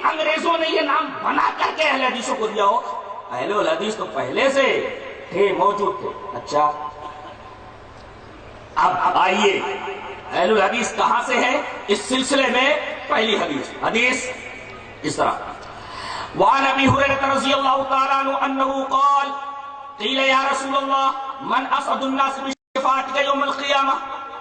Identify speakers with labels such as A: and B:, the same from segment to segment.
A: انگریزوں نے یہ نام بنا کر کے اہل حدیثوں کو دیا ہو. اہل الحدیث تو پہلے سے تھے، موجود تھے. اچھا اب آئیے اہل الحدیث کہاں سے ہیں اس سلسلے میں. پہلی حدیث اس طرح: وعن ابی ہریرہ رضی اللہ تعالی عنہ انہ قال قیل یا رسول اللہ من اسعد الناس بشفاعتک یوم القیامہ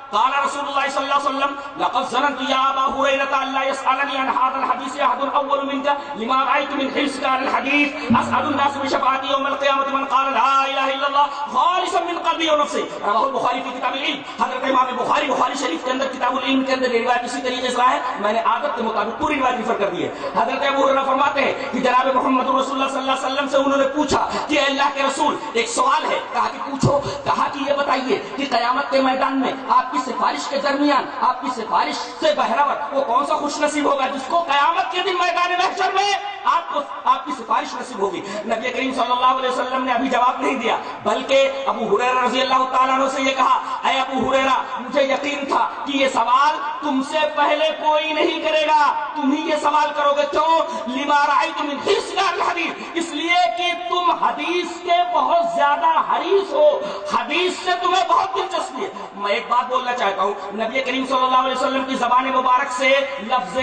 A: قال رسول اللہ صلی اللہ علیہ وسلم لقد ظننت یا ابا ہریرہ ان لا يسألنی عن هذا الحديث احد اول منك لما رأيت من حرصك على الحديث. اسعد الناس بشفاعتي يوم القيامة من قال لا اله الا الله خالصا من قلبه ونفسه. رواه البخاری في کتاب العلم. حضرت امام بخاری شریف کے اندر کتاب العلم کے اندر روایت اسی طریقے سے ہے. میں نے عادت کے مطابق پوری روایت ریفر کر دی ہے. حضرت ابو ہریرہ فرماتے ہیں کہ جناب محمد رسول اللہ صلی اللہ علیہ وسلم سے انہوں نے پوچھا کہ اللہ کے رسول ایک سوال ہے. کہا کہ پوچھو. کہا کہ یہ بتائیے کہ قیامت کے میدان میں آپ کی سفارش کے درمیان آپ کی سفارش سے بہرور وہ کون سا خوش نصیب ہوگا جس کو قیامت کے دن میدان محشر میں آپ کی سفارش نصیب ہوگی. نبی کریم صلی اللہ علیہ وسلم نے ابھی جواب نہیں دیا بلکہ ابو ہریرہ رضی اللہ تعالیٰ عنہ سے یہ کہا: اے ابو ہریرہ مجھے یقین تھا کہ یہ سوال تم سے پہلے کوئی نہیں کرے گا، تم ہی یہ سوال کرو گے. کیوں؟ لما رأیت من حرصک علی الحدیث، اس لیے کہ تم حدیث کے بہت زیادہ حریص ہو، حدیث سے تمہیں بہت دلچسپی ہے. میں ایک بات بولنا چاہتا ہوں، نبی کریم صلی اللہ علیہ وسلم کی زبان مبارک سے لفظ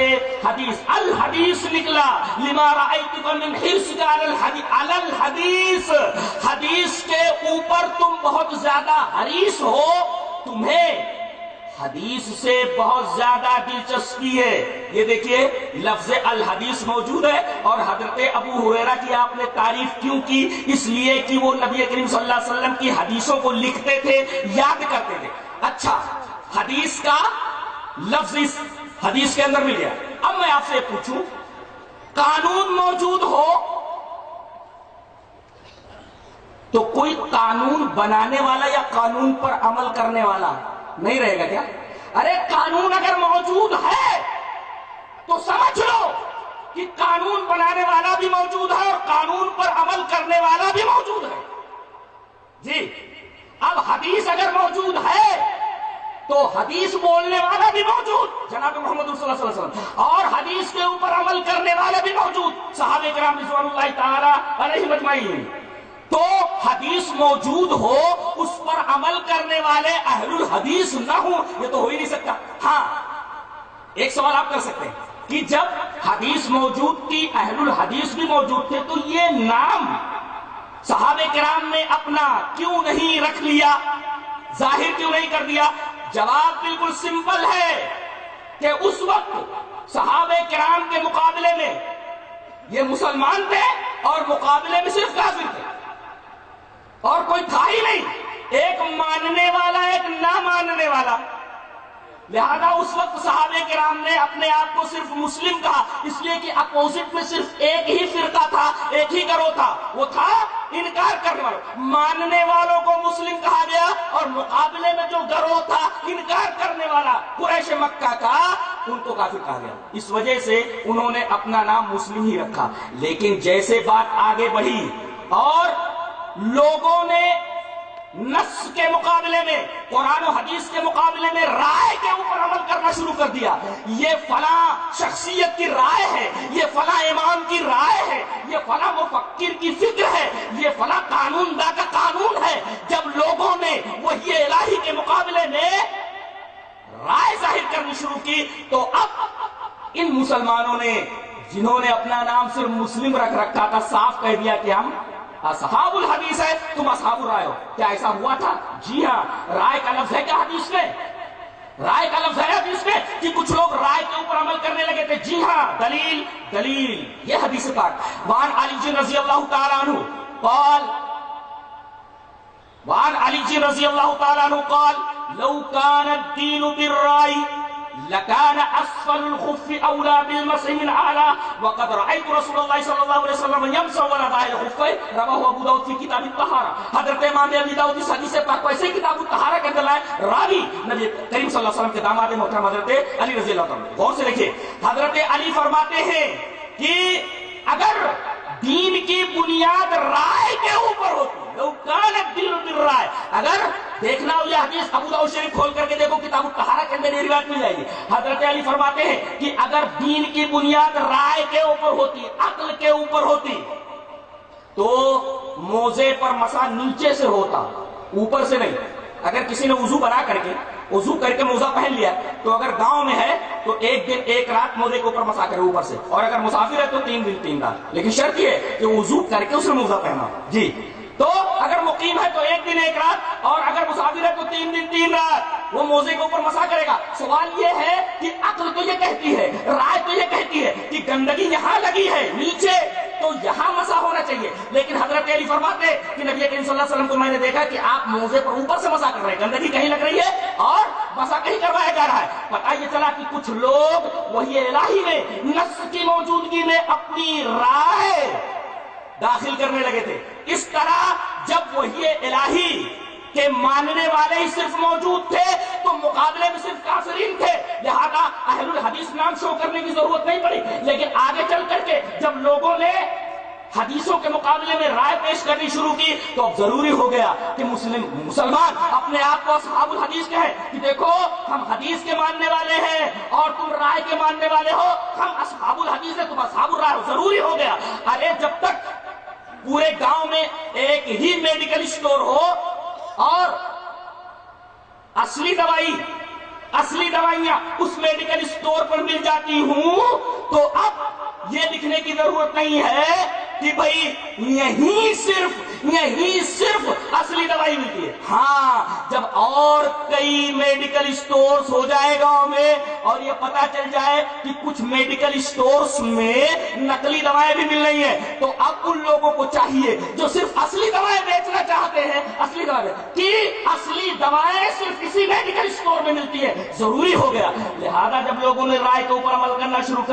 A: حدیث الحدیث نکلا. لما رأیتک من حرصک علی الحدیث، حدیث کے اوپر تم بہت زیادہ حریص ہو، تمہیں حدیث سے بہت زیادہ دلچسپی ہے. یہ دیکھیے لفظ الحدیث موجود ہے. اور حضرت ابو ہریرہ کی آپ نے تعریف کیوں کی؟ اس لیے کہ وہ نبی کریم صلی اللہ علیہ وسلم کی حدیثوں کو لکھتے تھے، یاد کرتے تھے. اچھا حدیث کا لفظ اس حدیث کے اندر مل گیا. اب میں آپ سے پوچھوں، قانون موجود ہو تو کوئی قانون بنانے والا یا قانون پر عمل کرنے والا نہیں رہے گا کیا؟ ارے قانون اگر موجود ہے تو سمجھ لو کہ قانون بنانے والا بھی موجود ہے اور قانون پر عمل کرنے والا بھی موجود ہے. جی اب حدیث اگر موجود ہے تو حدیث بولنے والا بھی موجود جناب محمد صلی اللہ علیہ وسلم، اور حدیث کے اوپر عمل کرنے والا بھی موجود صحابہ کرام رضوان اللہ تعالی علیہم اجمعین. تو حدیث موجود ہو اس پر عمل کرنے والے اہل الحدیث نہ ہوں، یہ تو ہو ہی نہیں سکتا. ہاں ایک سوال آپ کر سکتے ہیں کہ جب حدیث موجود تھی، اہل الحدیث بھی موجود تھے، تو یہ نام صحابہ کرام نے اپنا کیوں نہیں رکھ لیا، ظاہر کیوں نہیں کر دیا؟ جواب بالکل سمپل ہے کہ اس وقت صحابہ کرام کے مقابلے میں یہ مسلمان تھے اور مقابلے میں صرف کافر تھے اور کوئی تھا ہی نہیں، ایک ماننے والا ایک نہ ماننے والا. لہذا اس وقت صحابہ کرام نے اپنے آپ کو صرف مسلم کہا، اس لیے کہ اپوزٹ میں صرف ایک ہی فرقہ تھا، ایک ہی گروہ تھا، وہ تھا انکار کرنے والوں. ماننے والوں کو مسلم کہا گیا اور مقابلے میں جو گروہ تھا انکار کرنے والا قریش مکہ کا، ان کو کافر کہا گیا. اس وجہ سے انہوں نے اپنا نام مسلم ہی رکھا. لیکن جیسے بات آگے بڑھی اور لوگوں نے نص کے مقابلے میں، قرآن و حدیث کے مقابلے میں رائے کے اوپر عمل کرنا شروع کر دیا، یہ فلاں شخصیت کی رائے ہے، یہ فلاں امام کی رائے ہے، یہ فلاں مفکر کی فکر ہے، یہ فلاں قانون دا کا قانون ہے. جب لوگوں نے وحی الہی کے مقابلے میں رائے ظاہر کرنی شروع کی تو اب ان مسلمانوں نے، جنہوں نے اپنا نام صرف مسلم رکھ رکھا تھا، صاف کہہ دیا کہ ہم اصحاب الحدیث ہے، تم اصحاب الرائے ہو. کیا ایسا ہوا تھا؟ جی ہاں. رائے کا لفظ ہے کیا حدیث میں؟ رائے کا لفظ ہے حدیث میں کہ کچھ لوگ رائے کے اوپر عمل کرنے لگے تھے. جی ہاں. دلیل یہ حدیث پاک. وعن علی رضی اللہ تعالی عنہ قال وعن علی رضی اللہ تعالی عنہ قال لو كان الدين بالرأي لكان اسفل الخف اولى بالمسح من اعلى وقد رايت رسول الله صلى الله عليه وسلم يمسح على ظاهر الخفين رواه ابو داؤد في كتاب الطهارة. حضرت امام ابی داؤد اس حدیث پاک کو ایسے کتاب الطہارہ کے اندر لائے. راوی نبی کریم صلی اللہ علیہ وسلم کے داماد محترم حضرت علی رضی اللہ عنہ. غور سے دیکھیے حضرت علی فرماتے ہیں کہ اگر دین کی بنیاد رائے کے اوپر ہوتی، لو کان الدین بالرائے، اگر دیکھنا ہو یہ حدیث ابو داؤد شریف کھول کر کے دیکھو، کتاب الطہارہ کے اندر یہ روایت مل جائے گی۔ حضرت علی فرماتے ہیں کہ اگر دین کی بنیاد رائے کے اوپر ہوتی، عقل کے اوپر ہوتی، تو موزے پر مسا نیچے سے ہوتا، اوپر سے نہیں۔ اگر کسی نے وضو بنا کر کے، وضو کر کے موزہ پہن لیا، تو اگر گاؤں میں ہے تو ایک دن ایک رات موزے کے اوپر مسا کرے اوپر سے، اور اگر مسافر ہے تو 3 دن 3 رات، لیکن شرط یہ ہے کہ وضو کر کے اس نے موزہ پہنا۔ جی تو اگر مقیم ہے تو 1 دن 1 رات، اور اگر مسافر ہے تو 3 دن 3 رات وہ موزے کے اوپر مسا کرے گا۔ سوال یہ ہے کہ عقل تو یہ کہتی ہے، رائے تو یہ کہتی ہے کہ گندگی یہاں لگی ہے نیچے، تو یہاں مسا ہونا چاہیے، لیکن حضرت علی فرماتے کہ نبی کریم صلی اللہ علیہ وسلم کو میں نے دیکھا کہ آپ موزے پر اوپر سے مسا کر رہے ہیں، گندگی کہیں لگ رہی ہے اور مسا کہیں کروایا جا رہا ہے۔ پتہ یہ چلا کہ کچھ لوگ وحی الہی میں نص کی موجودگی میں اپنی رائے داخل کرنے لگے تھے۔ اس طرح جب وحی الہی کہ ماننے والے ہی صرف موجود تھے تو مقابلے میں صرف کافرین تھے، لہذا اہل الحدیث نام شو کرنے کی ضرورت نہیں پڑی۔ لیکن آگے چل کر کے جب لوگوں نے حدیثوں کے مقابلے میں رائے پیش کرنی شروع کی تو اب ضروری ہو گیا کہ مسلمان اپنے آپ کو اصحاب الحدیث کہیں کہ دیکھو ہم حدیث کے ماننے والے ہیں اور تم رائے کے ماننے والے ہو، ہم اصحاب الحدیث ہیں، تم اصحاب الرائے ہو۔ ضروری ہو گیا۔ ارے جب تک پورے گاؤں میں ایک ہی میڈیکل اسٹور ہو اور اصلی دوائیاں اس میڈیکل اسٹور پر مل جاتی ہوں، تو اب یہ لکھنے کی ضرورت نہیں ہے کہ بھئی یہیں صرف اصلی دوائی ملتی ہے۔ ہاں جب اور کئی میڈیکل اسٹورز ہو جائے گاؤں میں اور یہ پتا چل جائے کہ کچھ میڈیکل اسٹورز میں نقلی دوائیں بھی مل رہی ہیں، تو اب ان لوگوں کو چاہیے جو صرف اصلی دوائیں بیچنا چاہتے ہیں، اصلی دوائیں صرف اسی میڈیکل اسٹور میں ملتی ہے۔ ضروری ہو گیا، لہذا جب لوگوں نے رائے کے اوپر عمل کرنا شروع کر